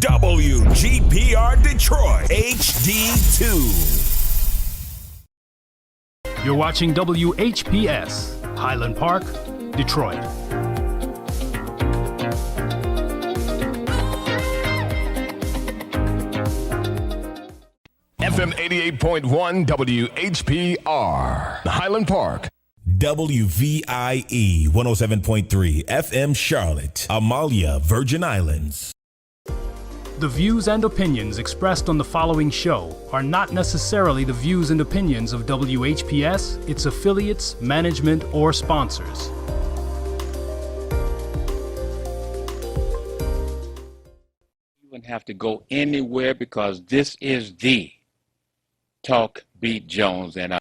WGPR Detroit HD2. You're watching WHPS, Highland Park, Detroit. FM 88.1 WHPR, Highland Park. WVIE 107.3 FM Charlotte, Amalia, Virgin Islands. The views and opinions expressed on the following show are not necessarily the views and opinions of WHPS, its affiliates, management, or sponsors. You wouldn't have to go anywhere because this is the Talk Beat Jones and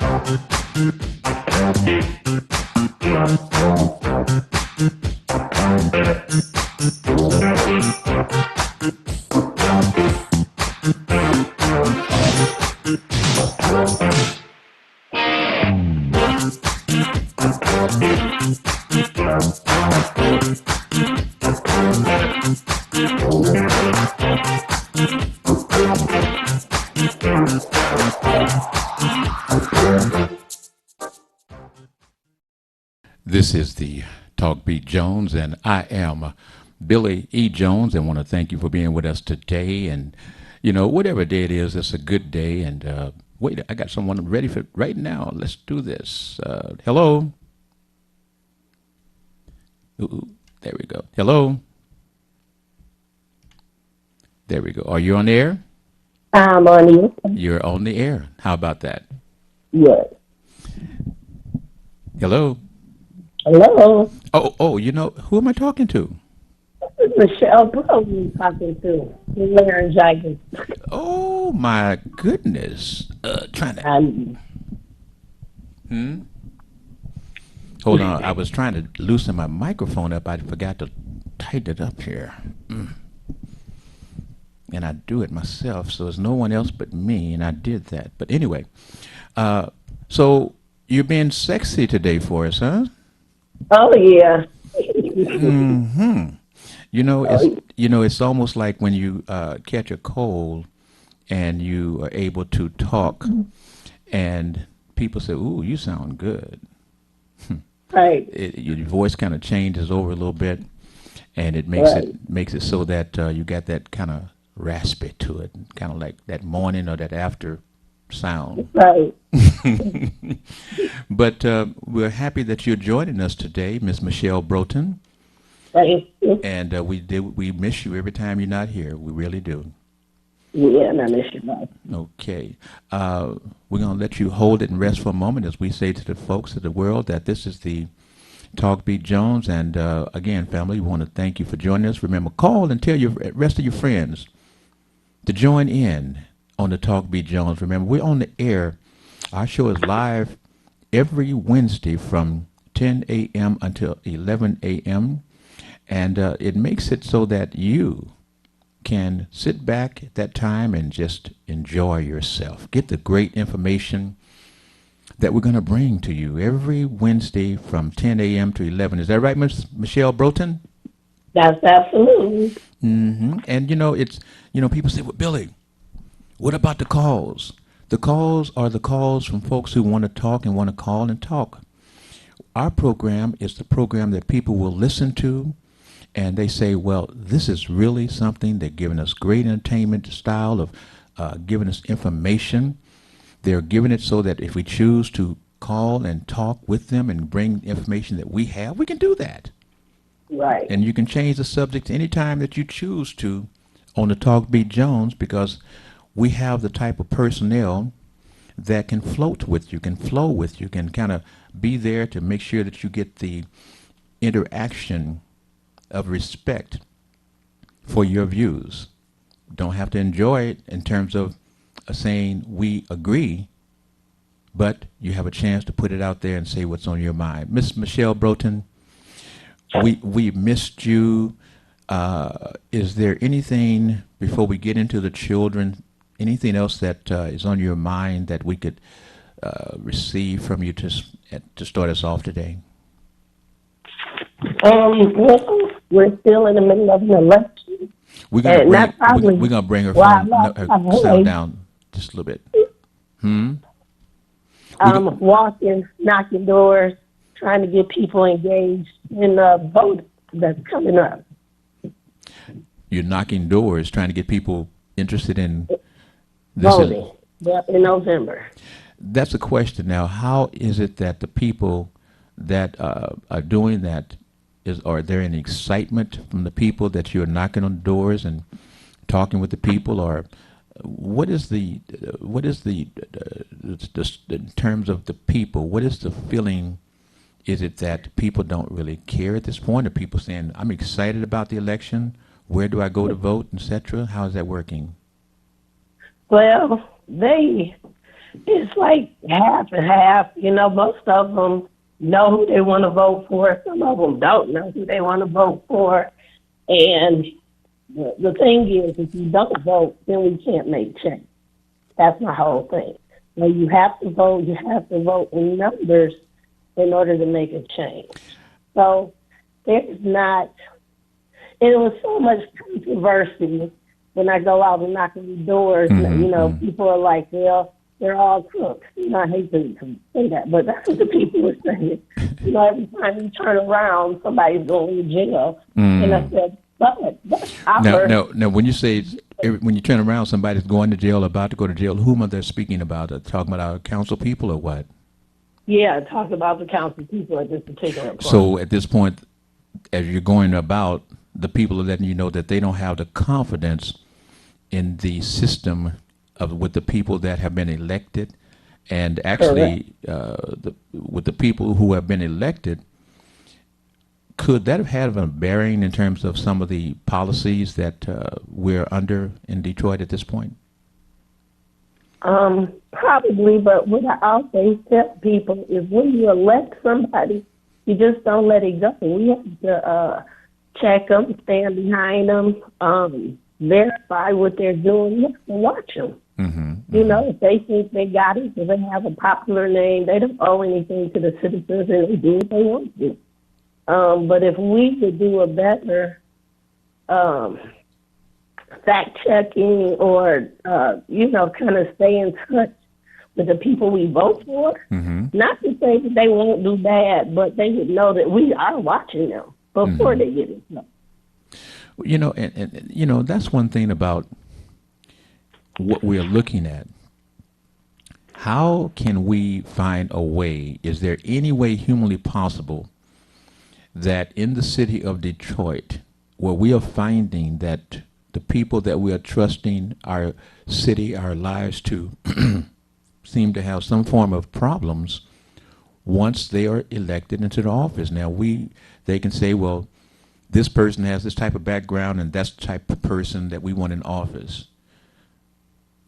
This is the Talk Beat Jones, and I am Billy E. Jones, and want to thank you for being with us today. And, you know, whatever day it is, it's a good day. And wait, I got someone ready for right now. Let's do this. Hello. Ooh, there we go. Hello. There we go. Are you on the air? I'm on you. You're on the air. How about that? Yes. Hello. Hello. Oh, you know, who am I talking to? This is Michelle Bro you're talking to. Laryngitis. Oh, my goodness. Trying to... Hold on. I was trying to loosen my microphone up. I forgot to tighten it up here. And I do it myself, so it's no one else but me, and I did that. But anyway, so you're being sexy today for us, huh? Oh, yeah. You know, it's almost like when you catch a cold and you are able to talk, and people say, "Ooh, you sound good." Right. Your voice kind of changes over a little bit, and it makes it so that you got that kind of raspy to it, kind of like that morning or that after sound. Right. But we're happy that you're joining us today, Miss Michelle Broughton. Right. And we miss you every time you're not here. We really do. Yeah, and I miss you, Mike. Okay. We're going to let you hold it and rest for a moment as we say to the folks of the world that this is the Talk Beat Jones. And again, family, we want to thank you for joining us. Remember, call and tell your rest of your friends to join in on the Talk Beat Jones. Remember, we're on the air. Our show is live every Wednesday from 10 a.m. until 11 a.m. And it makes it so that you can sit back at that time and just enjoy yourself. Get the great information that we're going to bring to you every Wednesday from 10 a.m. to 11. Is that right, Miss Michelle Broughton? That's absolutely. And, people say, well, Billy, what about the calls? The calls are the calls from folks who want to talk and want to call and talk. Our program is the program that people will listen to, and they say, well, this is really something. They're giving us great entertainment style of giving us information. They're giving it so that if we choose to call and talk with them and bring information that we have, we can do that. Right. And you can change the subject anytime that you choose to on the Talk Beat Jones, because we have the type of personnel that can float with you, can flow with you, can kind of be there to make sure that you get the interaction of respect for your views. Don't have to enjoy it in terms of saying we agree, but you have a chance to put it out there and say what's on your mind. Miss Michelle Broughton, we missed you. Is there anything, before we get into the children, anything else that is on your mind that we could receive from you to start us off today? Well, we're still in the middle of an election. We're gonna And that's probably we're gonna bring her why I phone lost her my sound voice. down just a little bit. Walking, knocking doors, trying to get people engaged in the vote that's coming up. You're knocking doors, trying to get people interested in this. Voting. Yep, in November. That's a question now. How is it that the people that are doing that are there any excitement from the people that you're knocking on doors and talking with the people, or what is the in terms of the people? What is the feeling? Is it that people don't really care at this point? Are people saying, "I'm excited about the election. Where do I go to vote, etc.?" How is that working? Well, it's like half and half. You know, most of them know who they want to vote for. Some of them don't know who they want to vote for. And the thing is, if you don't vote, then we can't make change. That's my whole thing. When you have to vote, you have to vote in numbers in order to make a change. So there's not, and it was so much controversy when I go out and knock on the doors. You know, people are like, well, they're all crooks. You know, I hate to say that, but that's what the people were saying. You know, every time you turn around, somebody's going to jail. And I said, but now, when you say when you turn around, somebody's going to jail, about to go to jail, whom are they speaking about? Are they talking about our council people or what? Yeah, talk about the council people at this particular point. So at this point, as you're going about, the people are letting you know that they don't have the confidence in the system with the people that have been elected, and actually with the people who have been elected. Could that have had a bearing in terms of some of the policies that we're under in Detroit at this point? Probably, but what I always tell people is when you elect somebody, you just don't let it go. We have to check them, stand behind them, verify what they're doing, you have to watch them. You know, if they think they got it, if they have a popular name, they don't owe anything to the citizens, and they do what they want to. But if we could do a better fact checking, or you know, kind of stay in touch with the people we vote for, not to say that they won't do bad, but they would know that we are watching them before they get in trouble. You know, and you know, that's one thing about what we're looking at. How can we find a way? Is there any way humanly possible that in the city of Detroit, where we are finding that the people that we are trusting our city, our lives to, seem to have some form of problems once they are elected into the office? Now, they can say, well, this person has this type of background, and that's the type of person that we want in office.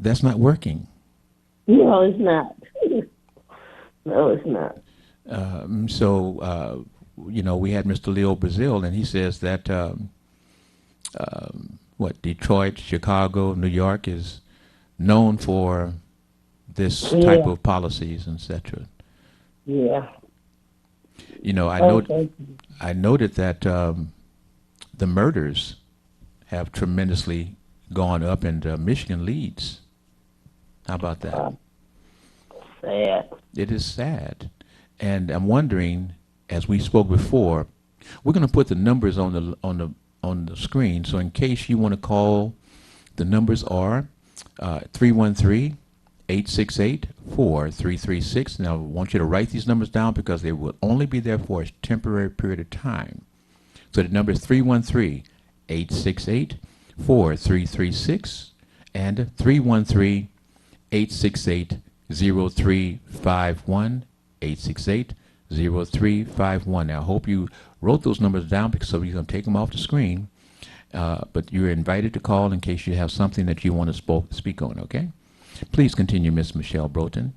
That's not working. No, it's not. No, it's not. You know, we had Mr. Leo Brazil, and he says that Detroit, Chicago, New York is known for this type of policies, etc. Yeah. You know, I noted that the murders have tremendously gone up, and Michigan leads. How about that? Sad. It is sad, and I'm wondering, as we spoke before, we're going to put the numbers on the screen. So in case you want to call, the numbers are 313-868-4336. Now I want you to write these numbers down because they will only be there for a temporary period of time. So the number is 313-868-4336 and 313-868-0351, 868-0351. Now, I hope you wrote those numbers down because so we're going to take them off the screen. But you're invited to call in case you have something that you want to speak on, okay? Please continue, Miss Michelle Broughton.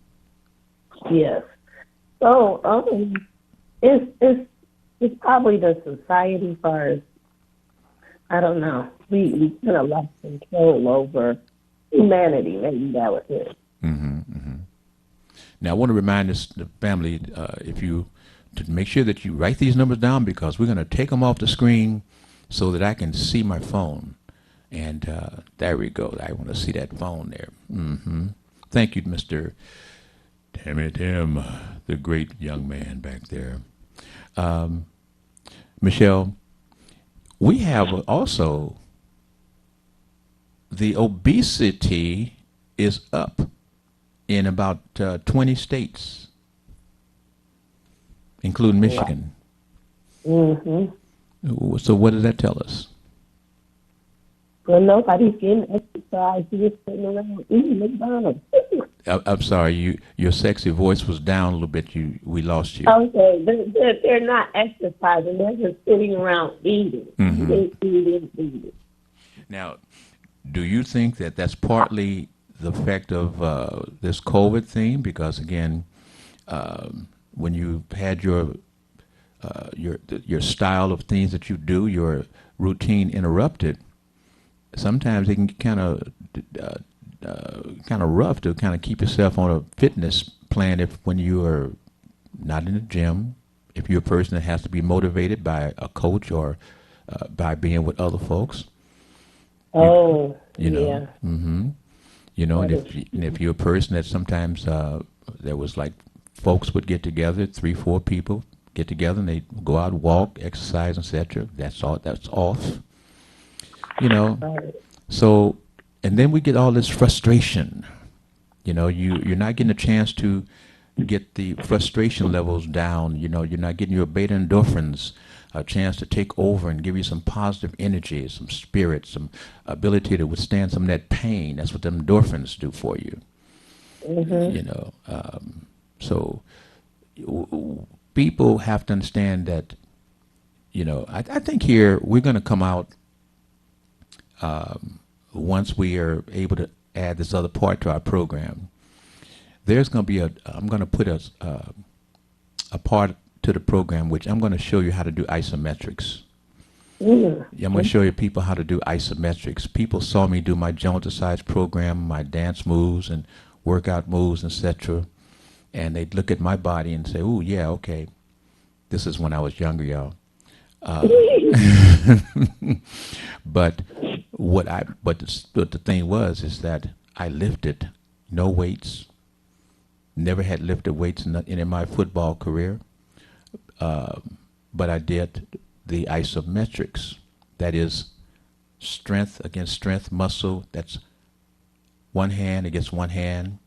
Yes. So, it's probably the society first. I don't know. We kind of lost control over humanity. Maybe that was it. Now, I want to remind the family, to make sure that you write these numbers down because we're going to take them off the screen so that I can see my phone. And there we go. I want to see that phone there. Thank you, Mr. Timmy Tim, the great young man back there. Michelle, we have also the obesity is up in about 20 states, including Michigan. So what does that tell us? Well, nobody's getting exercise. You're just sitting around eating McDonald's. I'm sorry, your sexy voice was down a little bit. We lost you. Okay, they're not exercising. They're just sitting around eating. Eating. Now, do you think that that's partly the effect of this COVID thing? Because again, when you had your style of things that you do, your routine interrupted, sometimes it can kind of rough to kind of keep yourself on a fitness plan when you are not in the gym, if you're a person that has to be motivated by a coach or by being with other folks. You know, yeah. You know, and if you're a person that sometimes there was like folks would get together, 3-4 people get together and they go out, walk, exercise, etc. That's off. You know, so, and then we get all this frustration. You know, you're not getting a chance to get the frustration levels down. You know, you're not getting your beta endorphins a chance to take over and give you some positive energy, some spirit, some ability to withstand some of that pain. That's what them endorphins do for you. You know, so people have to understand that, you know, I think here we're going to come out once we are able to add this other part to our program. There's going to be I'm going to put a part to the program which I'm going to show you how to do isometrics. I'm going to show you people how to do isometrics. People saw me do my Jones exercise program, my dance moves and workout moves, etc. And they'd look at my body and say, "Oh, yeah, okay." This is when I was younger, y'all. But the thing is that I lifted no weights, never had lifted weights in my football career, but I did the isometrics. That is strength against strength, muscle. That's one hand against one hand,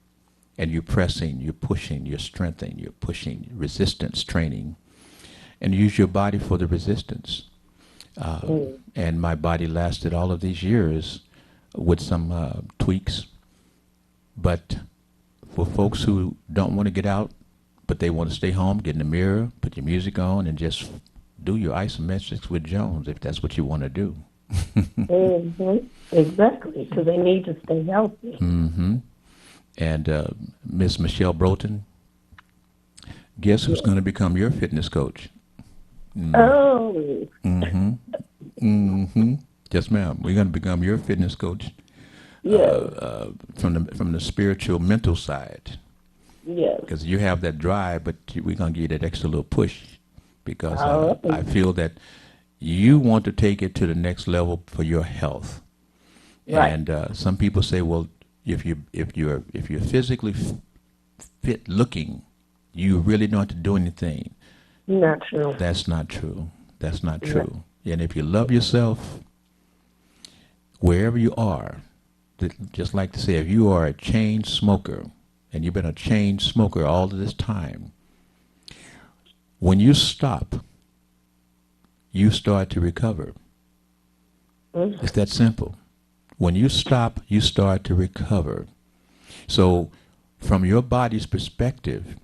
and you're pressing, you're pushing, you're strengthening, you're pushing, resistance training, and use your body for the resistance. And my body lasted all of these years with some tweaks. But for folks who don't want to get out, but they want to stay home, get in the mirror, put your music on, and just do your isometrics with Jones, if that's what you want to do. Exactly, because they need to stay healthy. And Miss Michelle Broughton, guess who's going to become your fitness coach? Yes, ma'am. We're going to become your fitness coach. From the spiritual, mental side. Yes. Because you have that drive, but we're going to give you that extra little push because I feel that you want to take it to the next level for your health. Right. And some people say, well, if you're physically fit looking, you really don't have to do anything. Not true. That's not true. That's not true. And if you love yourself, wherever you are, just like to say, if you are a chain smoker and you've been a chain smoker all of this time, when you stop, you start to recover. It's that simple. When you stop, you start to recover. So from your body's perspective,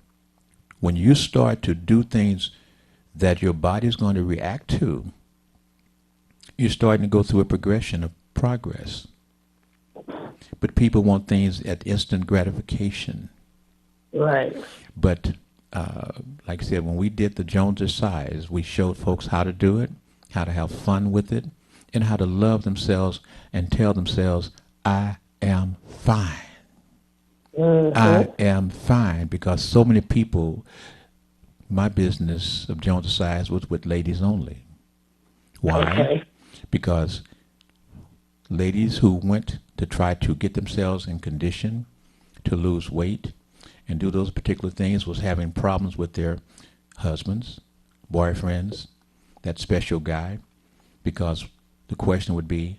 when you start to do things that your body's going to react to, you're starting to go through a progression of progress. But people want things at instant gratification. Right. But like I said, when we did the Jones exercise, we showed folks how to do it, how to have fun with it, and how to love themselves and tell themselves, I am fine. I am fine, because so many people, my business of Jones exercise was with ladies only. Why? Okay. Because ladies who went to try to get themselves in condition to lose weight and do those particular things was having problems with their husbands, boyfriends, that special guy, because the question would be,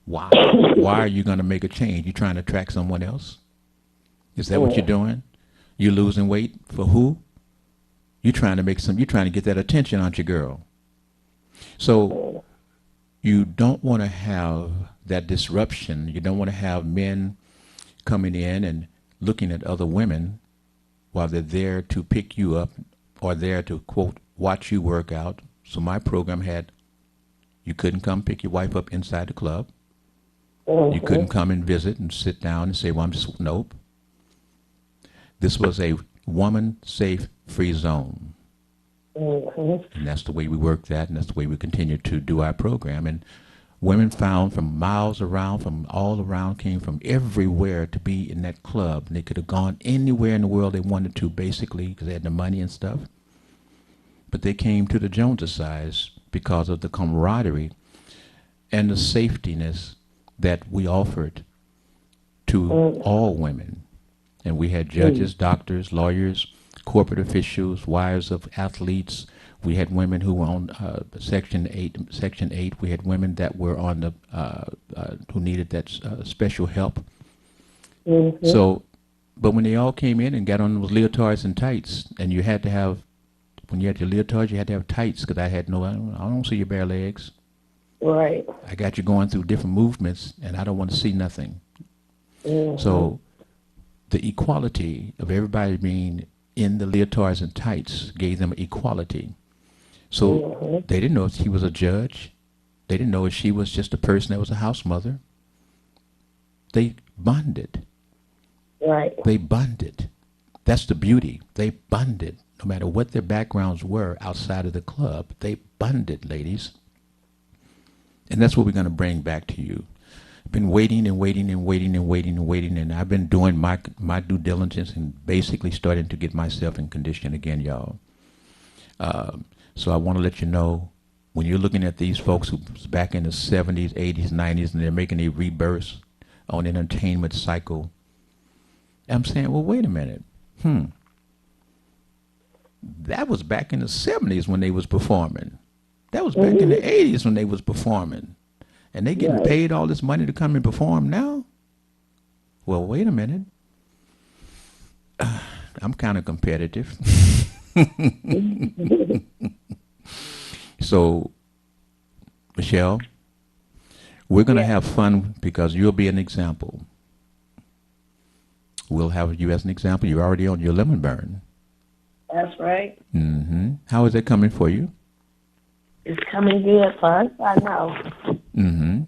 why? Why are you going to make a change? You trying to attract someone else? Is that what you're doing? You losing weight for who? You trying to get that attention, aren't you, girl? So you don't want to have that disruption. You don't want to have men coming in and looking at other women while they're there to pick you up or there to, quote, watch you work out. So my program had, you couldn't come pick your wife up inside the club. You couldn't come and visit and sit down and say, well, nope. This was a woman safe free zone. And that's the way we worked that, and that's the way we continue to do our program. And women found from miles around, from all around, came from everywhere to be in that club. And they could have gone anywhere in the world they wanted to, basically, because they had the money and stuff. But they came to the Joneses because of the camaraderie and the safetiness that we offered to all women. And we had judges, doctors, lawyers, corporate officials, wives of athletes. We had women who were on Section 8. We had women that were on the who needed that special help. So, but when they all came in and got on those leotards and tights, and you had to have, when you had your leotards, you had to have tights, because I don't see your bare legs. Right. I got you going through different movements, and I don't want to see nothing. So the equality of everybody being in the leotards and tights gave them equality. So they didn't know if he was a judge. They didn't know if she was just a person that was a house mother. They bonded. Right. They bonded. That's the beauty. They bonded. No matter what their backgrounds were outside of the club, they bonded, ladies. And that's what we're going to bring back to you. I've been waiting and waiting and waiting and waiting and waiting, and I've been doing my due diligence and basically starting to get myself in condition again, y'all. So I want to let you know, when you're looking at these folks who's back in the 70s, 80s, 90s, and they're making a rebirth on the entertainment cycle, I'm saying, well, wait a minute. That was back in the 70s when they was performing. That was back in the 80s when they was performing. And they getting paid all this money to come and perform now? Well, wait a minute. I'm kind of competitive. So, Michelle, we're going to have fun because you'll be an example. We'll have you as an example. You're already on your lemon burn. That's right. How is that coming for you? It's coming good for us, I know.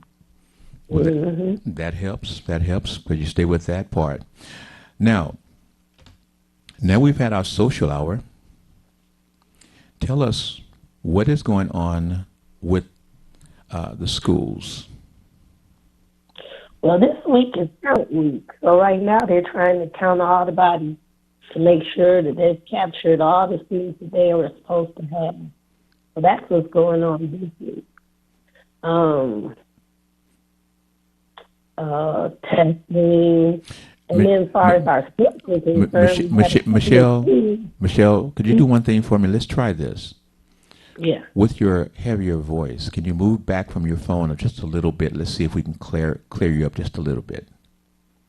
Well, that helps. That helps, because you stay with that part. Now we've had our social hour. Tell us what is going on with the schools. Well, this week is count week. So right now they're trying to count all the bodies to make sure that they've captured all the students that they were supposed to have. So that's what's going on this week. Testing, and then as far as our skills are concerned, Michelle, could you do one thing for me? Let's try this. Yeah. With your heavier voice, can you move back from your phone just a little bit? Let's see if we can clear you up just a little bit.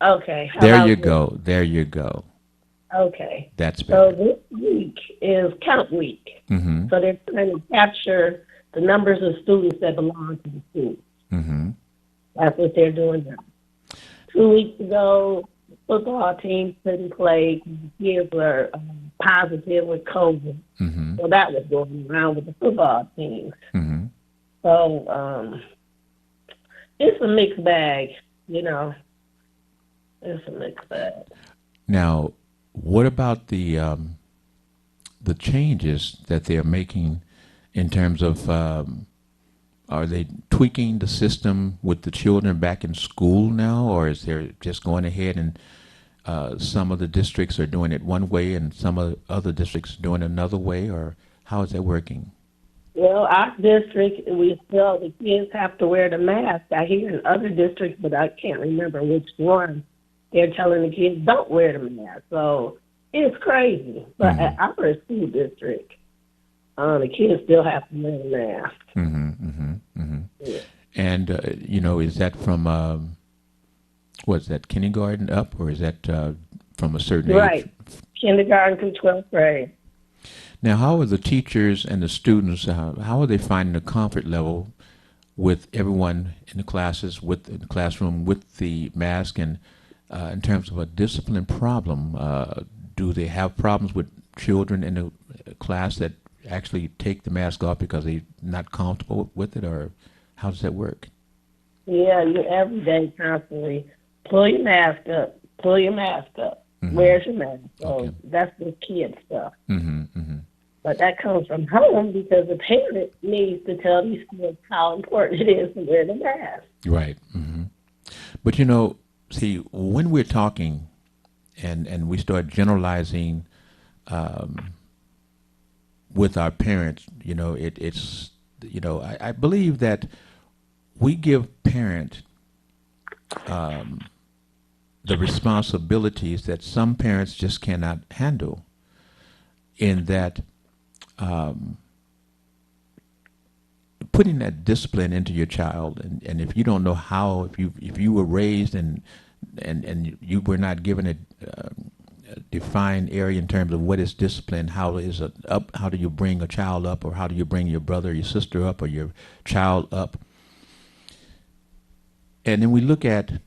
Okay. There you go. There you go. Okay. That's better. So this week is count week. So they're trying to capture the numbers of students that belong to the school. That's what they're doing now. 2 weeks ago, the football team couldn't play because the kids were positive with COVID. So that was going around with the football teams. So it's a mixed bag, you know. It's a mixed bag. Now, what about the changes that they're making in terms of are they tweaking the system with the children back in school now, or is there just going ahead and some of the districts are doing it one way and some of the other districts are doing it another way, or how is that working? Well, our district, we still, the kids have to wear the mask. I hear in other districts, but I can't remember which one. They're telling the kids don't wear the mask. So it's crazy. But at our school district, the kids still have to wear the mask. Yeah. And, is that from, what's that, kindergarten up, or is that from a certain Right. age? Kindergarten through 12th grade. Now, how are the teachers and the students, how are they finding the comfort level with everyone in the classes, in the classroom, with the mask, and in terms of a discipline problem? Do they have problems with children in the class that actually take the mask off because they're not comfortable with it, or how does that work? Yeah, you every day constantly pull your mask up, Where's your mask? So Okay. that's the kid stuff. Mm-hmm. But that comes from home because the parent needs to tell these kids how important it is to wear the mask. Right. Mm-hmm. But see, when we're talking and we start generalizing with our parents, I believe that we give parents the responsibilities that some parents just cannot handle, in that putting that discipline into your child, and if you don't know how, if you were raised and you were not given a defined area in terms of what is discipline, how do you bring a child up, or how do you bring your brother or your sister up, or your child up, and then we look at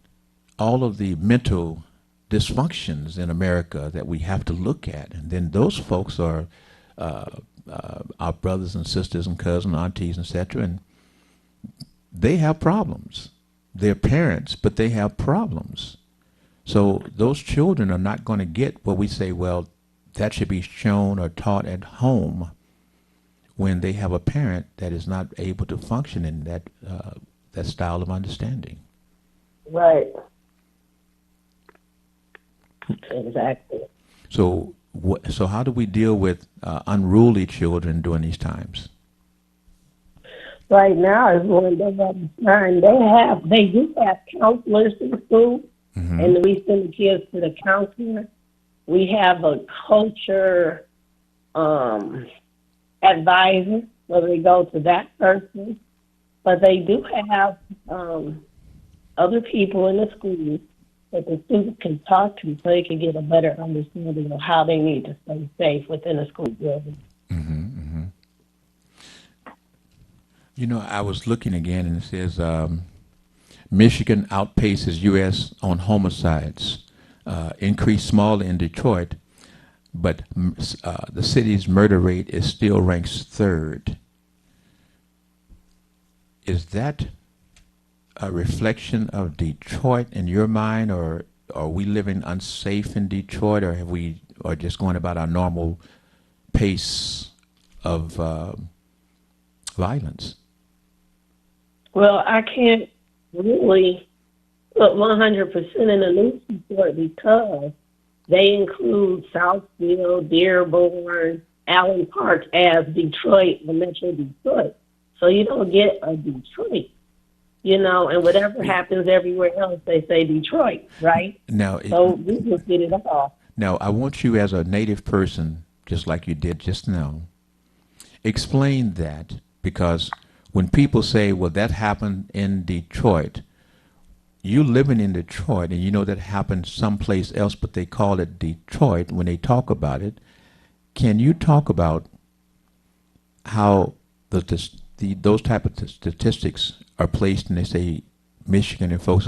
all of the mental dysfunctions in America that we have to look at, and then those folks are our brothers and sisters and cousins, aunties, etc., and they have problems. They're parents, but they have problems. So those children are not going to get what we say, well, that should be shown or taught at home, when they have a parent that is not able to function in that style of understanding. Right. Exactly. So how do we deal with unruly children during these times? Right now is one of the time they do have counselors in school, and we send the kids to the counselor. We have a culture advisor, so they go to that person. But they do have other people in the school that the students can talk to, so they can get a better understanding of how they need to stay safe within the school building. I was looking again, and it says Michigan outpaces U.S. on homicides, increased small in Detroit, but the city's murder rate is still ranks third. Is that a reflection of Detroit in your mind, or are we living unsafe in Detroit, or have we are just going about our normal pace of violence? Well, I can't really put 100% in the news report because they include Southfield, Dearborn, Allen Park as Detroit, the Metro Detroit. So you don't get a Detroit, and whatever happens everywhere else, they say Detroit, right? So we just get it all. Now, I want you, as a native person, just like you did just now, explain that, because when people say, well, that happened in Detroit, you living in Detroit, and you know that happened someplace else, but they call it Detroit when they talk about it. Can you talk about how those type of statistics are placed, and they say Michigan, and folks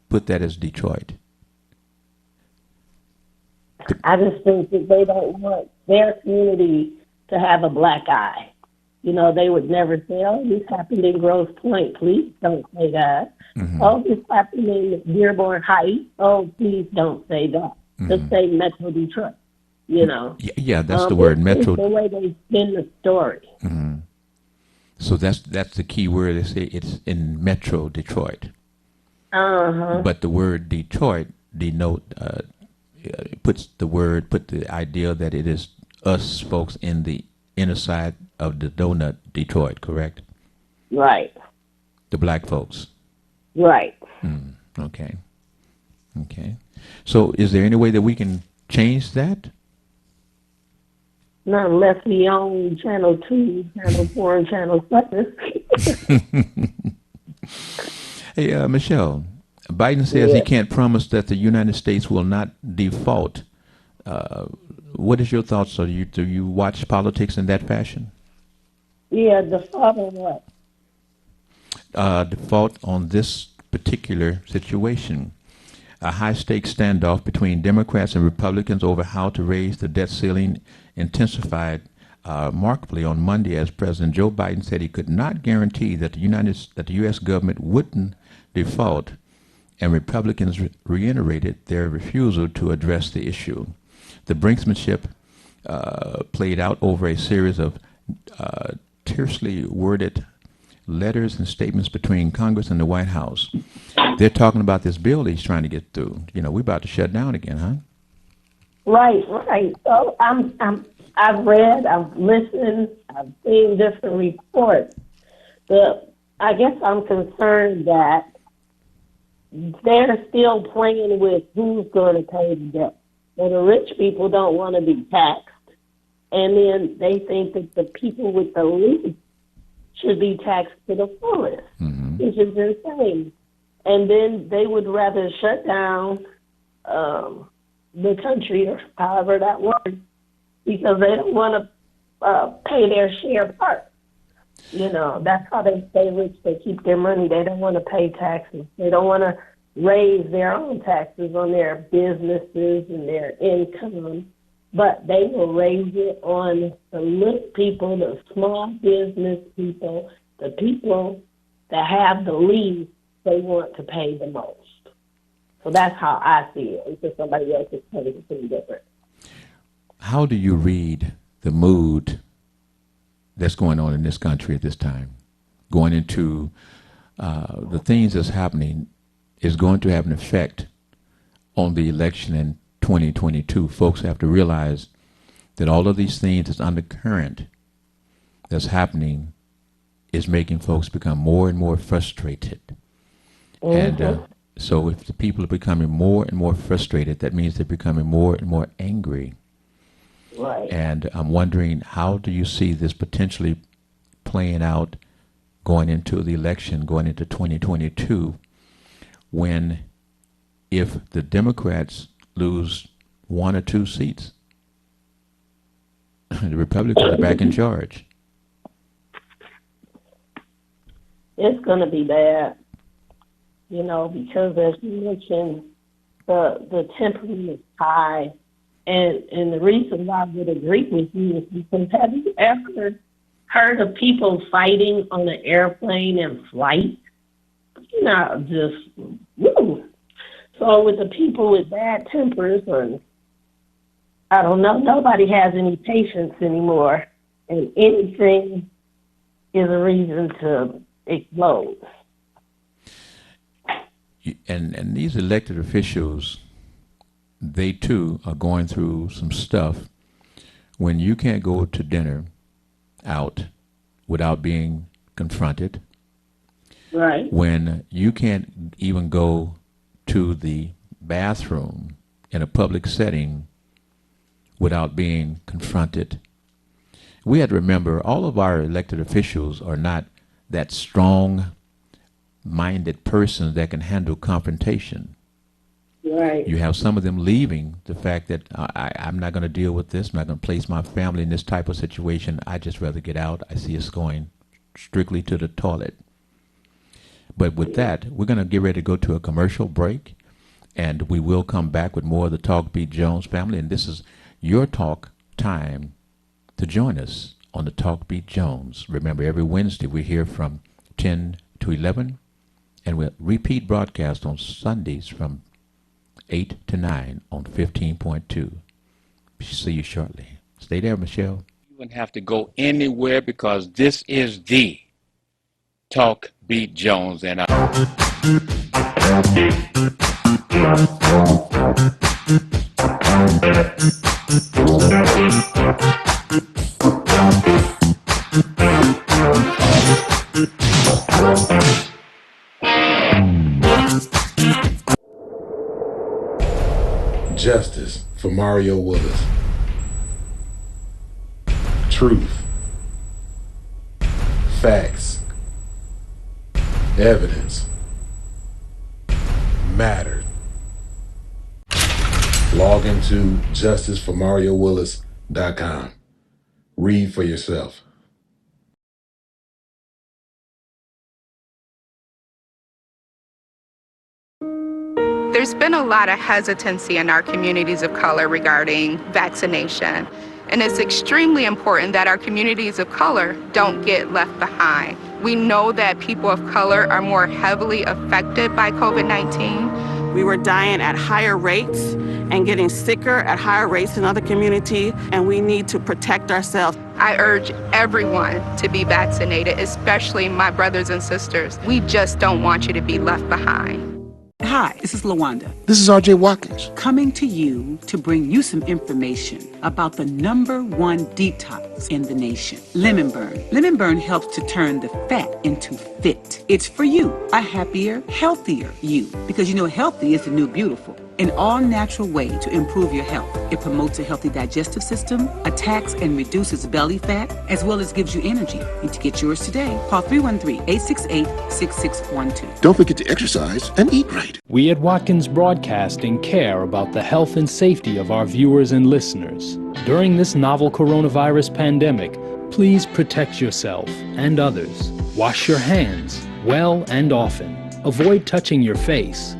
put that as Detroit? I just think that they don't want their community to have a black eye. They would never say, oh, this happened in Grosse Pointe. Please don't say that. Oh, this happened in Dearborn Heights. Oh, please don't say that. Just say Metro Detroit, Yeah, that's the word, Metro. It's the way they spin the story. So that's the key word. They say it's in Metro Detroit. But the word Detroit put the idea that it is us folks in the inner side of the donut Detroit, correct? Right. The black folks. Right. Okay. Okay. So is there any way that we can change that? Not unless we own Channel 2, Channel 4, and Channel 7. Hey, Michelle, Biden says he can't promise that the United States will not default. What is your thoughts? Do you watch politics in that fashion? Yeah, default on what? Default on this particular situation. A high-stakes standoff between Democrats and Republicans over how to raise the debt ceiling intensified markedly on Monday as President Joe Biden said he could not guarantee that the U.S. government wouldn't default, and Republicans reiterated their refusal to address the issue. The brinksmanship played out over a series of tersely worded letters and statements between Congress and the White House. They're talking about this bill he's trying to get through. You know, we're about to shut down again, huh? Right. So I've read, I've listened, I've seen different reports. I guess I'm concerned that they're still playing with who's going to pay the debt. So the rich people don't want to be taxed, and then they think that the people with the least should be taxed to the fullest, which is insane. And then they would rather shut down the country, or however that works, because they don't want to pay their share part. You know, that's how they stay rich. They keep their money. They don't want to pay taxes. They don't want to raise their own taxes on their businesses and their income, but they will raise it on the little people, the small business people, the people that have the least. They want to pay the most. So that's how I see it. It's just somebody else is telling it something different. How do you read the mood that's going on in this country at this time? Going into the things that's happening is going to have an effect on the election in 2022. Folks have to realize that all of these things that's undercurrent that's happening is making folks become more and more frustrated. And so if the people are becoming more and more frustrated, that means they're becoming more and more angry. Right. And I'm wondering, how do you see this potentially playing out going into the election, going into 2022, when if the Democrats lose 1 or 2 seats, the Republicans are back in charge? It's going to be bad, you know, because as you mentioned, the temperament is high. And the reason why I would agree with you is because have you ever heard of people fighting on an airplane in flight? You know, just, woo. So with the people with bad tempers, or I don't know, nobody has any patience anymore. And anything is a reason to explode. And these elected officials, they too are going through some stuff. When you can't go to dinner out without being confronted, right? When you can't even go to the bathroom in a public setting without being confronted. We had to remember all of our elected officials are not that strong-minded persons that can handle confrontation. Right. You have some of them leaving the fact that I'm not going to deal with this. I'm not going to place my family in this type of situation. I just rather get out. I see us going strictly to the toilet. But with that, we're going to get ready to go to a commercial break, and we will come back with more of the Talk Beat Jones family. And this is your talk time to join us on the Talk Beat Jones. Remember, every Wednesday we're here from 10 to 11, and we'll repeat broadcast on Sundays from 8 to 9 on 15.2. See you shortly. Stay there, Michelle. You wouldn't have to go anywhere because this is the Talk Beat Jones, and Justice for Mario Willis. Truth. Facts. Evidence. Mattered. Log into justiceformariowillis.com. Read for yourself. There's been a lot of hesitancy in our communities of color regarding vaccination, and it's extremely important that our communities of color don't get left behind. We know that people of color are more heavily affected by COVID-19. We were dying at higher rates and getting sicker at higher rates in other communities, and we need to protect ourselves. I urge everyone to be vaccinated, especially my brothers and sisters. We just don't want you to be left behind. Hi, this is LaWanda. This is RJ Watkins. Coming to you to bring you some information about the #1 detox in the nation, Lemon Burn. Lemon Burn helps to turn the fat into fit. It's for you, a happier, healthier you. Because you know healthy is the new beautiful. An all-natural way to improve your health. It promotes a healthy digestive system, attacks and reduces belly fat, as well as gives you energy. And to get yours today, call 313-868-6612. Don't forget to exercise and eat right. We at Watkins Broadcasting care about the health and safety of our viewers and listeners. During this novel coronavirus pandemic, please protect yourself and others. Wash your hands well and often. Avoid touching your face.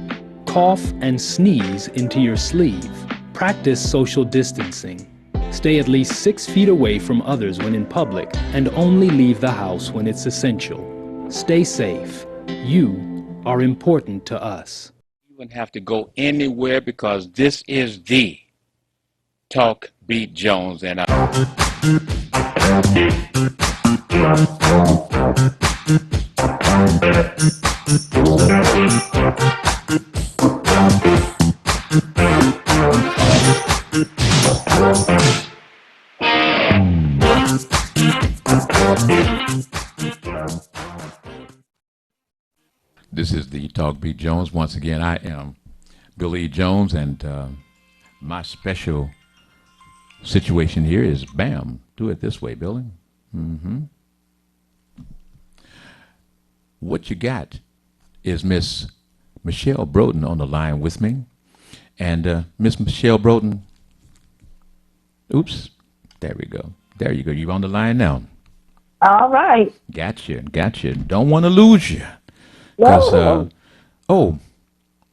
Cough and sneeze into your sleeve. Practice social distancing. Stay at least 6 feet away from others when in public and only leave the house when it's essential. Stay safe. You are important to us. You wouldn't have to go anywhere because this is the Talk Beat Jones and This is the Talk Beat Jones. Once again, I am Billy Jones, and my special situation here is bam. Do it this way, Billy. What you got is Miss Michelle Broden on the line with me. And Miss Michelle Broden, oops, there we go. There you go. You're on the line now. All right. Gotcha. Don't want to lose you. Because,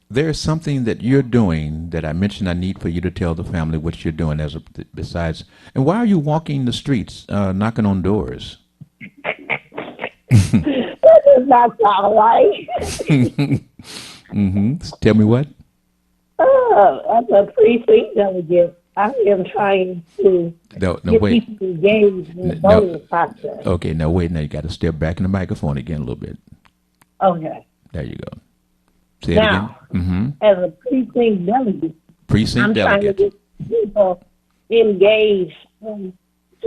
there's something that you're doing that I mentioned I need for you to tell the family what you're doing besides. And why are you walking the streets, knocking on doors? That does not sound right. Tell me what? As a precinct delegate, I am trying to get people engaged in the voting process. Okay, now wait. Now you got to step back in the microphone again a little bit. Okay. There you go. Say it again. As a precinct delegate, I'm trying to get people engaged to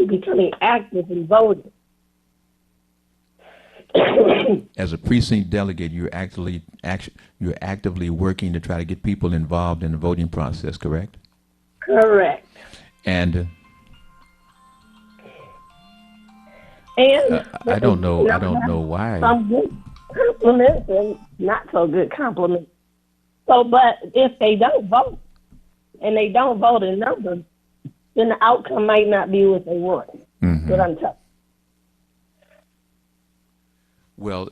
becoming active in voting. As a precinct delegate, you're actively working to try to get people involved in the voting process, correct? Correct. And I don't know why. Some good compliments and not so good compliments. So, but if they don't vote and they don't vote in numbers, then the outcome might not be what they want. What I'm telling. Well,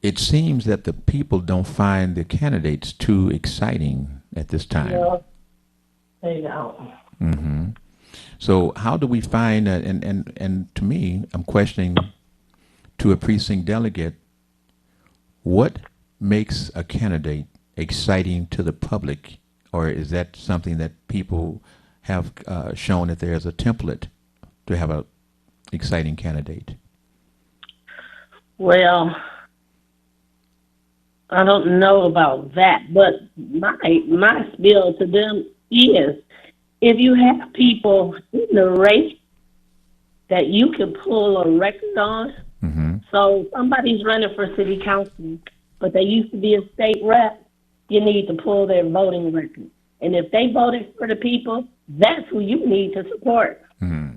it seems that the people don't find the candidates too exciting at this time. No, they don't. So how do we find that? And to me, I'm questioning to a precinct delegate, what makes a candidate exciting to the public? Or is that something that people have shown that there's a template to have a exciting candidate? Well, I don't know about that, but my spiel to them is, if you have people in the race that you can pull a record on, so somebody's running for city council, but they used to be a state rep, you need to pull their voting record And if they voted for the people, that's who you need to support,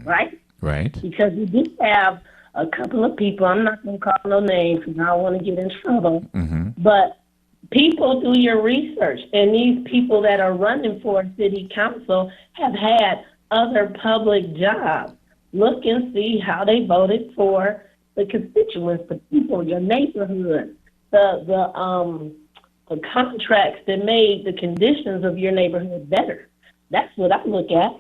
right? Right. Because we do have a couple of people, I'm not going to call no names because I don't want to get in trouble, but people do your research. And these people that are running for city council have had other public jobs. Look and see how they voted for the constituents, the people, your neighborhood, the contracts that made the conditions of your neighborhood better. That's what I look at.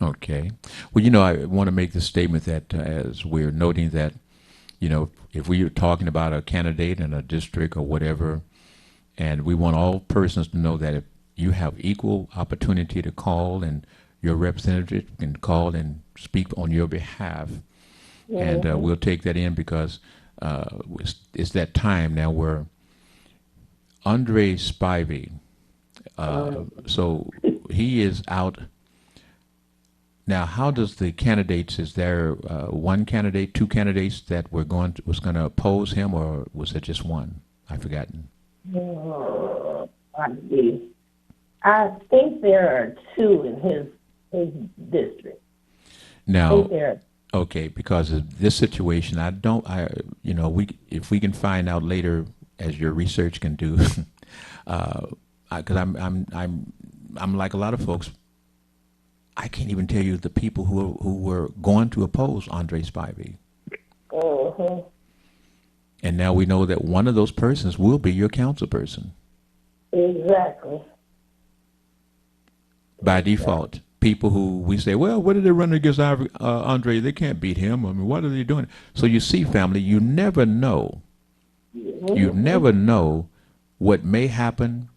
Okay. Well, I want to make the statement that as we're noting that, if we are talking about a candidate in a district or whatever, and we want all persons to know that if you have equal opportunity to call and your representative can call and speak on your behalf, and we'll take that in because it's that time now where Andre Spivey, so he is out. Now, how does the candidates, is there one candidate, two candidates that was going to oppose him, or was it just one? I've forgotten. I think there are two in his district. Now, okay, because of this situation, if we can find out later, as your research can do, because I'm like a lot of folks. I can't even tell you the people who were going to oppose Andre Spivey. And now we know that one of those persons will be your council person. Exactly. By default, people who we say, well, what are they running against Andre? They can't beat him. I mean, what are they doing? So you see, family, you never know. You never know what may happen.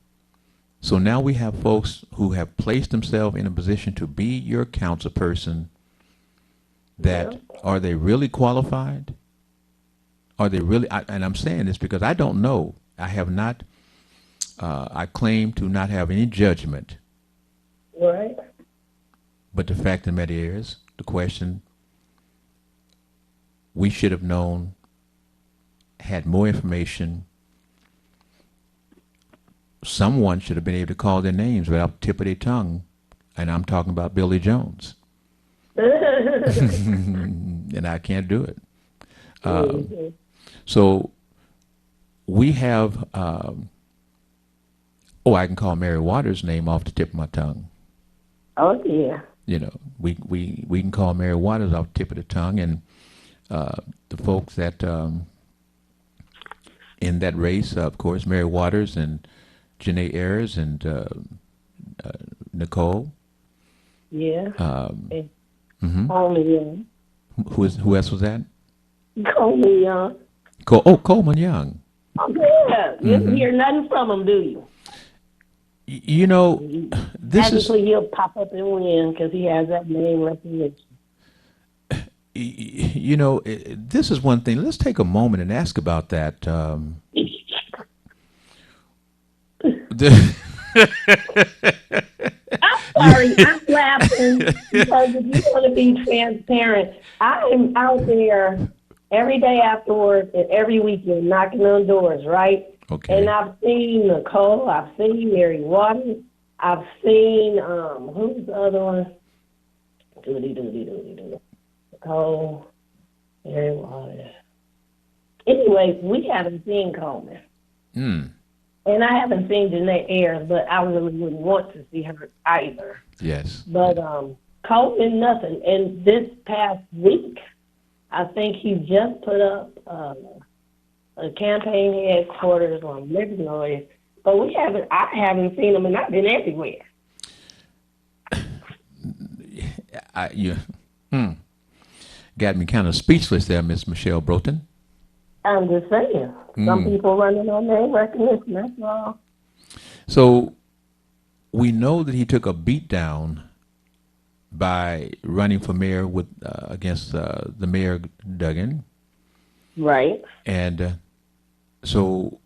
So now we have folks who have placed themselves in a position to be your council person. That are they really qualified? Are they really? And I'm saying this because I don't know. I have not. I claim to not have any judgment. Right. But the fact of the matter is, the question, we should have known, had more information. Someone should have been able to call their names without the tip of their tongue, and I'm talking about Billy Jones. And I can't do it. So we have, I can call Mary Waters' name off the tip of my tongue. Oh, yeah. We can call Mary Waters off the tip of the tongue, and the folks that in that race, of course, Mary Waters and Janae Ayers and Nicole. Yeah. Coleman Young. Who else was that? Coleman Young. Coleman Young. Oh, yeah. You don't hear nothing from him, do you? This Actually, he'll pop up and win because he has that name recognition. This is one thing. Let's take a moment and ask about that. I'm sorry, I'm laughing because if you want to be transparent, I'm out there every day after work and every weekend knocking on doors, right? Okay. And I've seen Nicole, I've seen Mary Waters, I've seen, who's the other one? Nicole, Mary Waters. Anyway, we haven't seen Coleman. And I haven't seen Janae Ayers, but I really wouldn't want to see her either. Yes. But Coleman, nothing. And this past week, I think he just put up a campaign headquarters on Livernois, but I haven't seen him, and I've been everywhere. Got me kind of speechless there, Miss Michelle Broughton. I'm just saying. Some people running on name recognition, that's all. So we know that he took a beat down by running for mayor against the mayor Duggan. Right. And so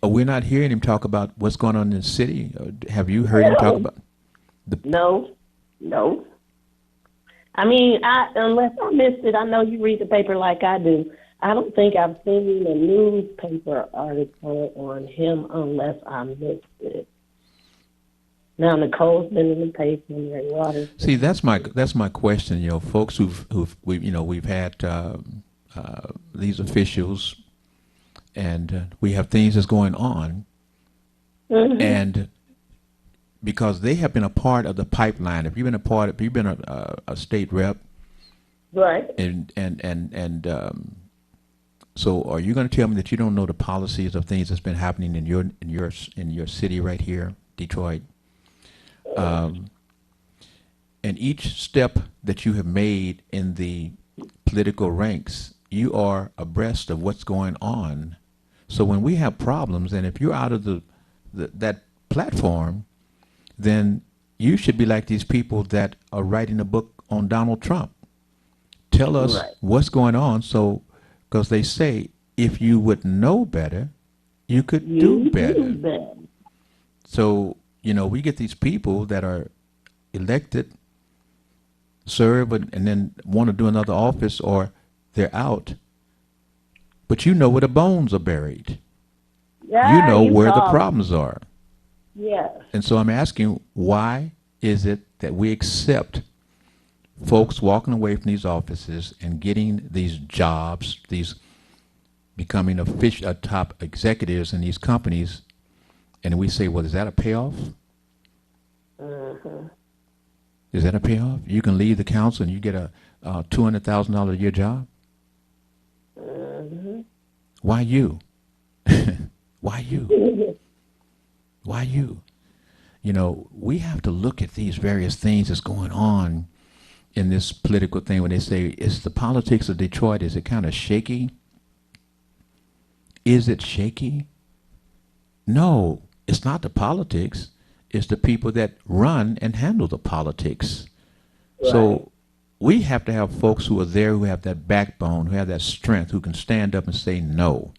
we're not hearing him talk about what's going on in the city. Have you heard him talk about No. I mean, unless I missed it, I know you read the paper like I do. I don't think I've seen a newspaper article on him unless I missed it. Now Nicole's been in the paper and Ray Waters. See, that's my question. You know, folks we've had these officials, and we have things that's going on, and because they have been a part of the pipeline. If you've been a state rep, right? So are you going to tell me that you don't know the policies of things that's been happening in your city right here, Detroit? And each step that you have made in the political ranks, you are abreast of what's going on. So when we have problems, and if you're out of that platform, then you should be like these people that are writing a book on Donald Trump. Tell us what's going on, so because they say if you would know better, you could do better. So, you know, we get these people that are elected, serve, and then want to do another office, or they're out. But you know where the bones are buried. Yeah, you know where the problems are. Yes. And so I'm asking, why is it that we accept folks walking away from these offices and getting these jobs, these becoming top executives in these companies, and we say, well, is that a payoff? Is that a payoff? You can leave the council and you get a $200,000 a year job? Why you? Why you? Why you? You know, we have to look at these various things that's going on in this political thing. When they say, is the politics of Detroit, is it kind of shaky? Is it shaky? No, it's not the politics. It's the people that run and handle the politics. Right. So we have to have folks who are there, who have that backbone, who have that strength, who can stand up and say no.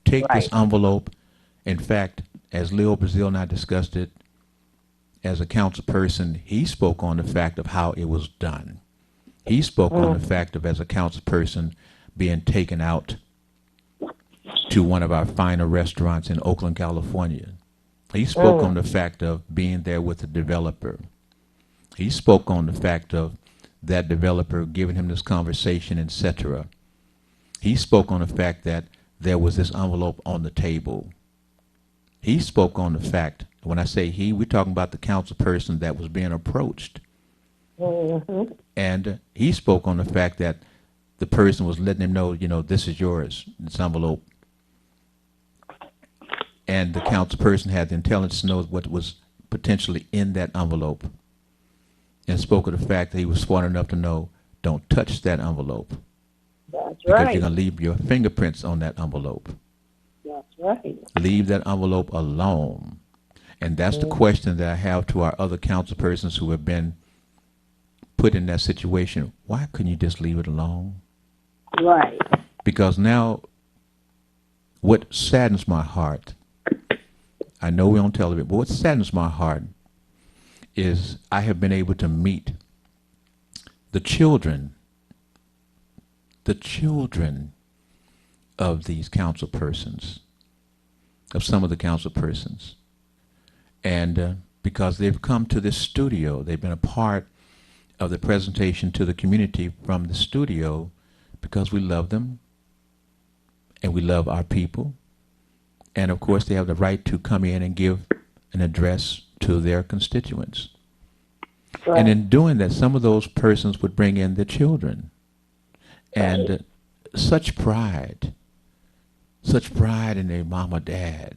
Take this envelope. In fact, as Leo Brazil and I discussed it, as a council person, he spoke on the fact of how it was done. He spoke on the fact of, as a council person, being taken out to one of our finer restaurants in Oakland, California. He spoke on the fact of being there with the developer. He spoke on the fact of that developer giving him this conversation, etc. He spoke on the fact that there was this envelope on the table. He spoke on the fact, when I say he, we're talking about the council person that was being approached. And he spoke on the fact that the person was letting him know, you know, this is yours, this envelope. And the council person had the intelligence to know what was potentially in that envelope. And spoke of the fact that he was smart enough to know, don't touch that envelope. That's because you're going to leave your fingerprints on that envelope. That's right. Leave that envelope alone. And that's the question that I have to our other council persons who have been put in that situation. Why couldn't you just leave it alone? Right. Because now, what saddens my heart, I know we're on television, but what saddens my heart is I have been able to meet the children of these council persons, of some of the council persons. And because they've come to this studio, they've been a part of the presentation to the community from the studio, because we love them and we love our people. And of course, they have the right to come in and give an address to their constituents. Right. And in doing that, some of those persons would bring in their children. And such pride in their mom or dad.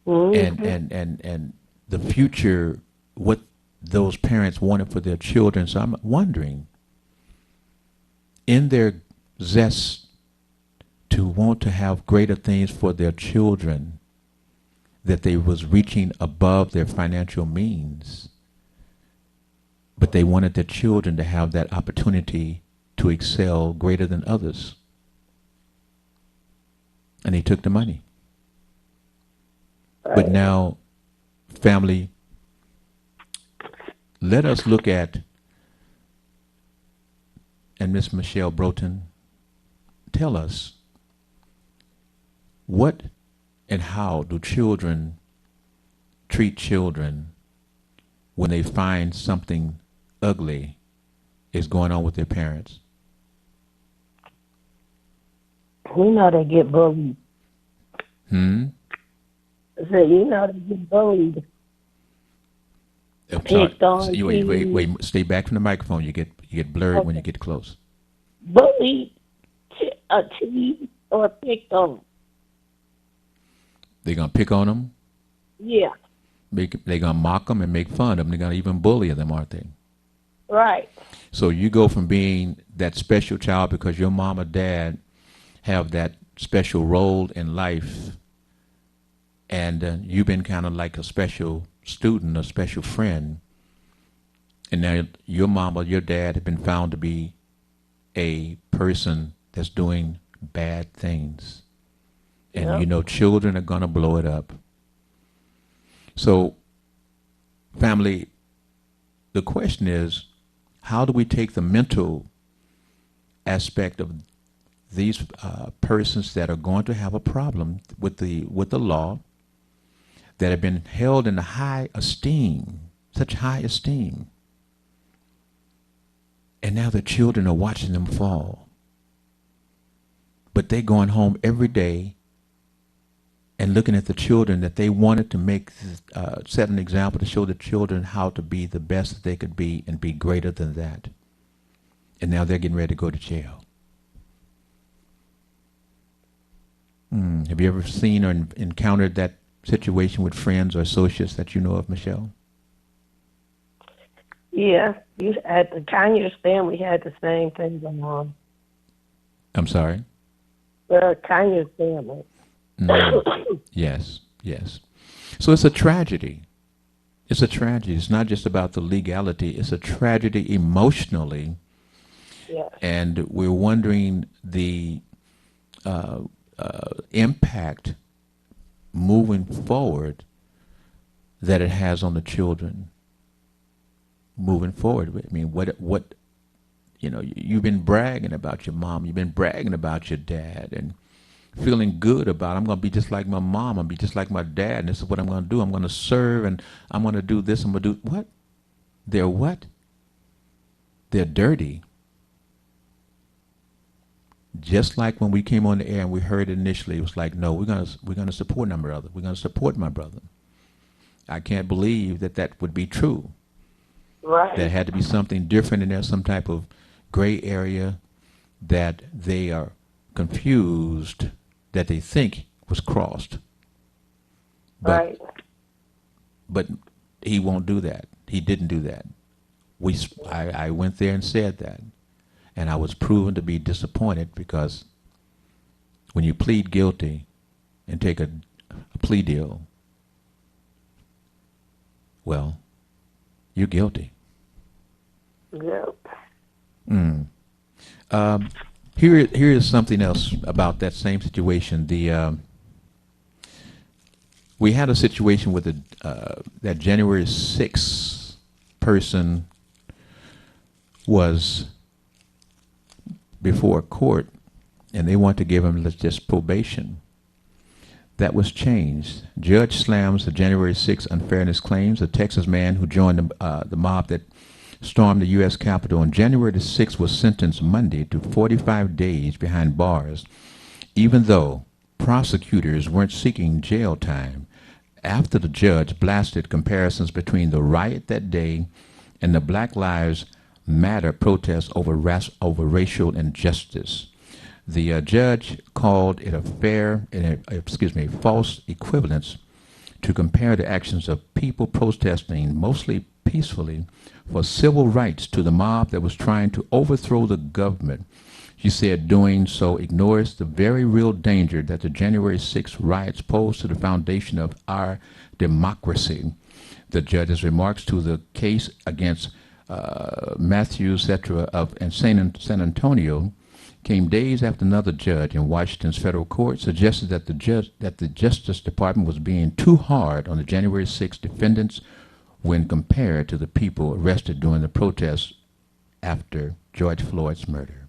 And the future, what those parents wanted for their children. So I'm wondering, in their zest to want to have greater things for their children, that they was reaching above their financial means, but they wanted their children to have that opportunity to excel greater than others. And they took the money. Right. But now, family, let us look at, and Miss Michelle Broughton, tell us, what and how do children treat children when they find something ugly is going on with their parents? We know they get bullied. Hmm? I said, they get bullied. I'm sorry. Picked on, Wait, stay back from the microphone. You get blurred when you get close. Bullied, teased, or picked on. They're going to pick on them? Yeah. They're going to mock them and make fun of them. They're going to even bully them, aren't they? Right. So you go from being that special child because your mom or dad have that special role in life, and you've been kind of like a special student, a special friend, and now your mom or your dad have been found to be a person that's doing bad things. And children are going to blow it up. So, family, the question is, how do we take the mental aspect of these persons that are going to have a problem with the law, that have been held in high esteem, such high esteem, and now the children are watching them fall, but they going home every day and looking at the children that they wanted to make, set an example to show the children how to be the best that they could be and be greater than that. And now they're getting ready to go to jail. Have you ever seen or encountered that situation with friends or associates that you know of, Michelle? Yeah, at the Conyers family had the same thing going on. I'm sorry? The Conyers family. Yes. So it's a tragedy. It's a tragedy. It's not just about the legality. It's a tragedy emotionally. Yes. And we're wondering the impact moving forward that it has on the children. Moving forward, I mean, what you've been bragging about your mom, you've been bragging about your dad, and feeling good about, I'm going to be just like my mom, I'm going to be just like my dad, and this is what I'm going to do. I'm going to serve, and I'm going to do this, I'm going to do what? They're what? They're dirty. Just like when we came on the air and we heard it initially, it was like, no, we're going to support my brother. We're going to support my brother. I can't believe that would be true. Right. There had to be something different in there, some type of gray area that they are confused, that they think was crossed. But, but he won't do that. He didn't do that. I went there and said that. And I was proven to be disappointed, because when you plead guilty and take a plea deal, well, you're guilty. Yep. Here is something else about that same situation. We had a situation with that January 6th person was before a court, and they want to give him just probation. That was changed. Judge slams the January 6th unfairness claims. A Texas man who joined the mob that stormed the U.S. Capitol on January the 6th was sentenced Monday to 45 days behind bars, even though prosecutors weren't seeking jail time, after the judge blasted comparisons between the riot that day and the Black Lives Matter protests over racial injustice. The judge called it a false equivalence to compare the actions of people protesting mostly peacefully for civil rights to the mob that was trying to overthrow the government. She said doing so ignores the very real danger that the January 6th riots pose to the foundation of our democracy. The judge's remarks to the case against Matthew Cetra of San Antonio came days after another judge in Washington's federal court suggested that the Justice Department was being too hard on the January 6th defendants when compared to the people arrested during the protests after George Floyd's murder.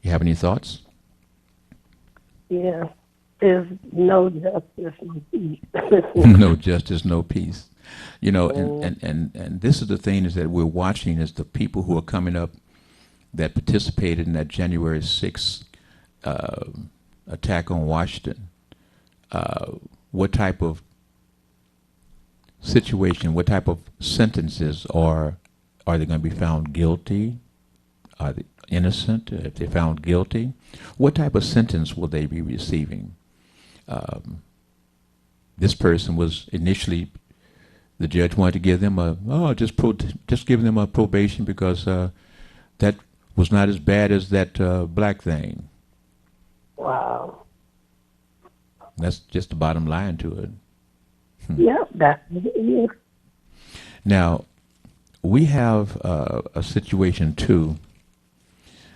You have any thoughts? Yeah. There's no justice, no peace. No justice, no peace. You know, and this is the thing is that we're watching is the people who are coming up that participated in that January 6th attack on Washington. What type of situation, what type of sentences are they going to be found guilty? Are they innocent? If they're found guilty, what type of sentence will they be receiving? This person was initially, the judge wanted to give them just give them a probation because that was not as bad as that black thing. Wow. That's just the bottom line to it. Yep, that's it. Now, we have a situation too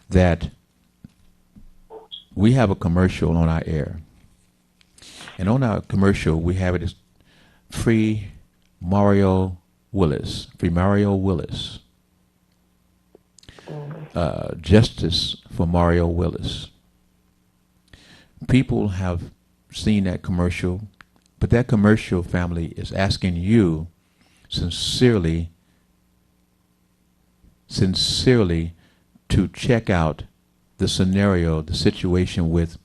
that we have a commercial on our air. And on our commercial, we have it as Free Mario Willis. Free Mario Willis. Justice for Mario Willis. People have seen that commercial, but that commercial, family, is asking you sincerely to check out the scenario, the situation with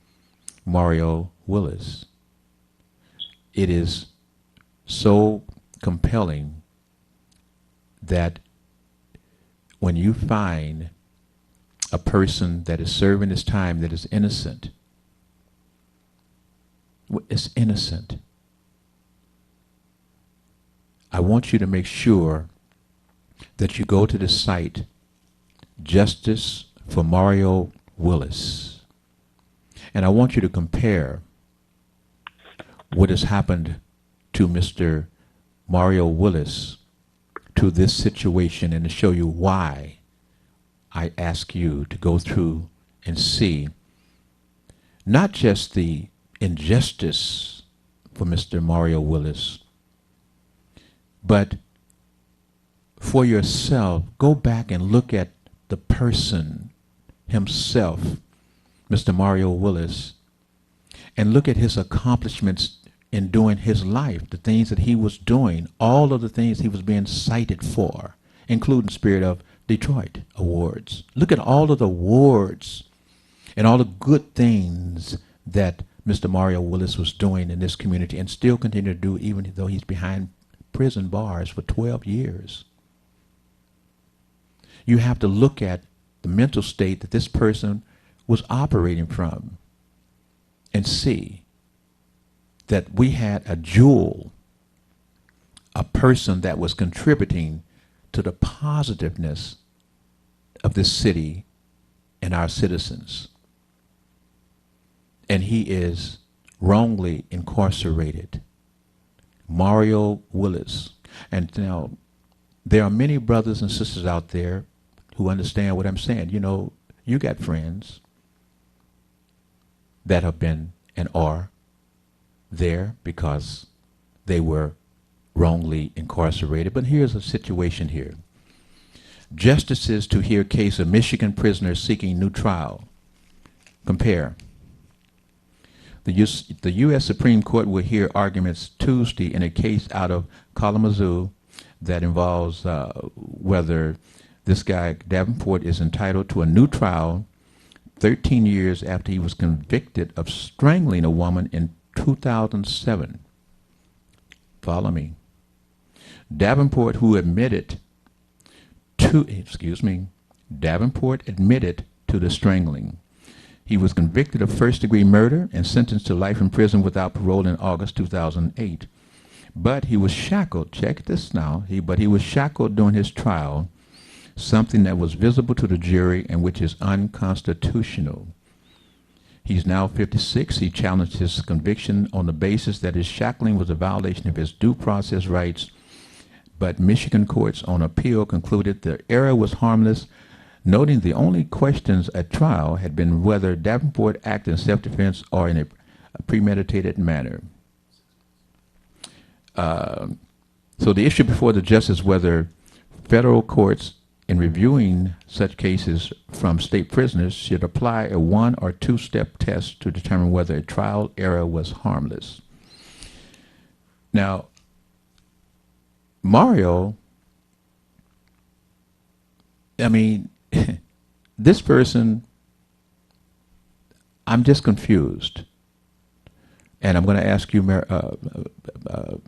Mario Willis. It is so compelling that when you find a person that is serving his time that is innocent, I want you to make sure that you go to the site, Justice for Mario Willis. And I want you to compare what has happened to Mr. Mario Willis to this situation and to show you why I ask you to go through and see not just the injustice for Mr. Mario Willis, but for yourself, go back and look at the person himself, Mr. Mario Willis, and look at his accomplishments in doing his life, the things that he was doing, all of the things he was being cited for, including Spirit of Detroit Awards. Look at all of the awards and all the good things that Mr. Mario Willis was doing in this community and still continue to do even though he's behind prison bars for 12 years. You have to look at the mental state that this person was operating from and see that we had a jewel, a person that was contributing to the positiveness of this city and our citizens. And he is wrongly incarcerated. Mario Willis. And now, there are many brothers and sisters out there who understand what I'm saying. You know, you got friends that have been and are there because they were wrongly incarcerated. But here's a situation here. Justices to hear case of Michigan prisoners seeking new trial. Compare. The U.S. Supreme Court will hear arguments Tuesday in a case out of Kalamazoo that involves whether this guy, Davenport, is entitled to a new trial 13 years after he was convicted of strangling a woman in 2007. Follow me. Davenport, who admitted to the strangling. He was convicted of first-degree murder and sentenced to life in prison without parole in August 2008. But he was shackled, check this now, he was shackled during his trial, something that was visible to the jury and which is unconstitutional. He's now 56. He challenged his conviction on the basis that his shackling was a violation of his due process rights, but Michigan courts on appeal concluded the error was harmless, noting the only questions at trial had been whether Davenport acted in self-defense or in a premeditated manner. So the issue before the justice is whether federal courts in reviewing such cases from state prisoners, should apply a 1 or 2-step test to determine whether a trial error was harmless. Now, Mario, I mean, this person, I'm just confused. And I'm going to ask you,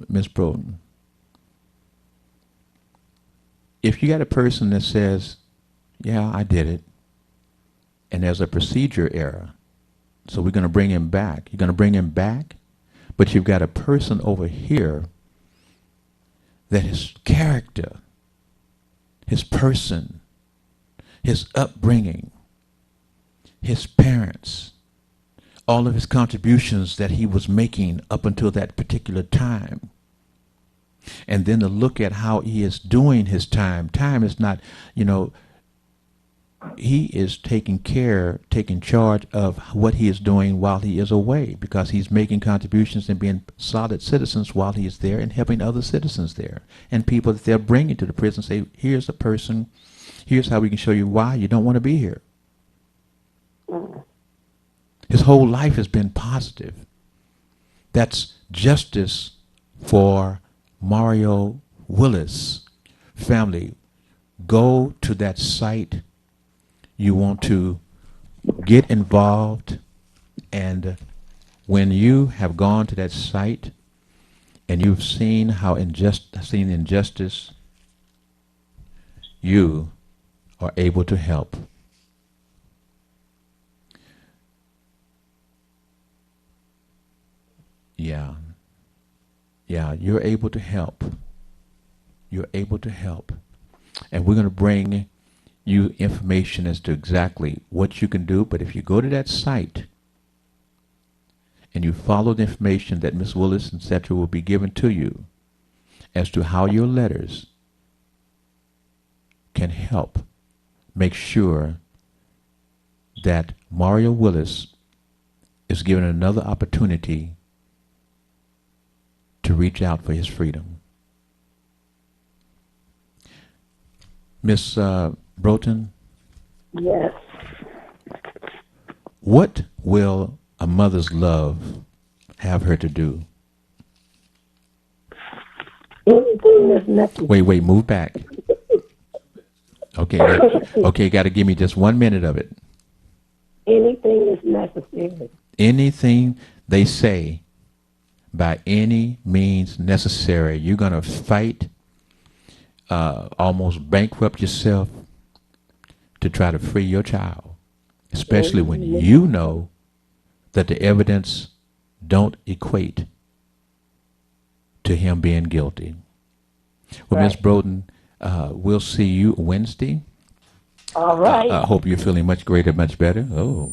Ms. Broughton, if you got a person that says, yeah, I did it, and there's a procedure error, so we're going to bring him back. You're going to bring him back, but you've got a person over here that his character, his person, his upbringing, his parents, all of his contributions that he was making up until that particular time, and then to look at how he is doing his time. Time is not, he is taking charge of what he is doing while he is away, because he's making contributions and being solid citizens while he is there and helping other citizens there. And people that they're bringing to the prison say, here's a person, here's how we can show you why you don't want to be here. His whole life has been positive. That's justice for Mario Willis. Family, go to that site. You want to get involved, and when you have gone to that site and you've seen how injustice, you are able to help. Yeah, you're able to help. You're able to help. And we're going to bring you information as to exactly what you can do. But if you go to that site and you follow the information that Ms. Willis, etc. will be given to you as to how your letters can help make sure that Mario Willis is given another opportunity to reach out for his freedom. Miss Broughton? Yes. What will a mother's love have her to do? Anything that's necessary. Wait, move back. Okay, got to give me just 1 minute of it. Anything is necessary. Anything they say, by any means necessary. You're going to fight, almost bankrupt yourself to try to free your child, especially when you know that the evidence don't equate to him being guilty. Well, Ms. Broughton, we'll see you Wednesday. All right. I hope you're feeling much greater, much better. Oh.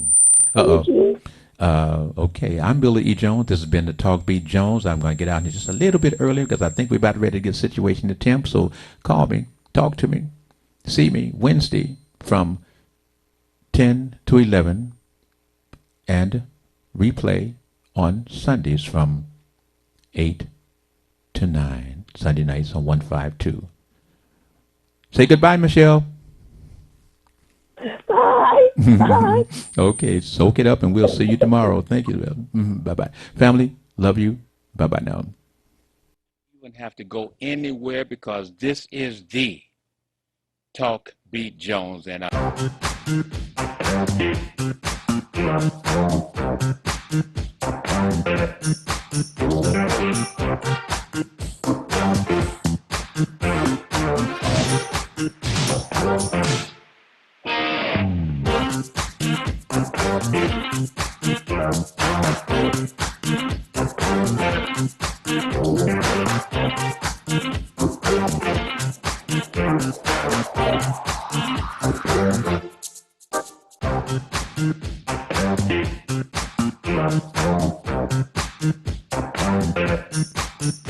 Thank you. Okay, I'm Billy E. Jones. This has been the Talk Beat Jones. I'm going to get out here just a little bit earlier because I think we're about ready to get a situation to temp. So call me, talk to me, see me Wednesday from 10 to 11 and replay on Sundays from 8 to 9. Sunday nights on 152. Say goodbye, Michelle. Bye. Bye. Okay, soak it up and we'll see you tomorrow. Thank you. Bye-bye. Family, love you. Bye-bye now. You wouldn't have to go anywhere because this is the Talk Beat Jones. And Thank you.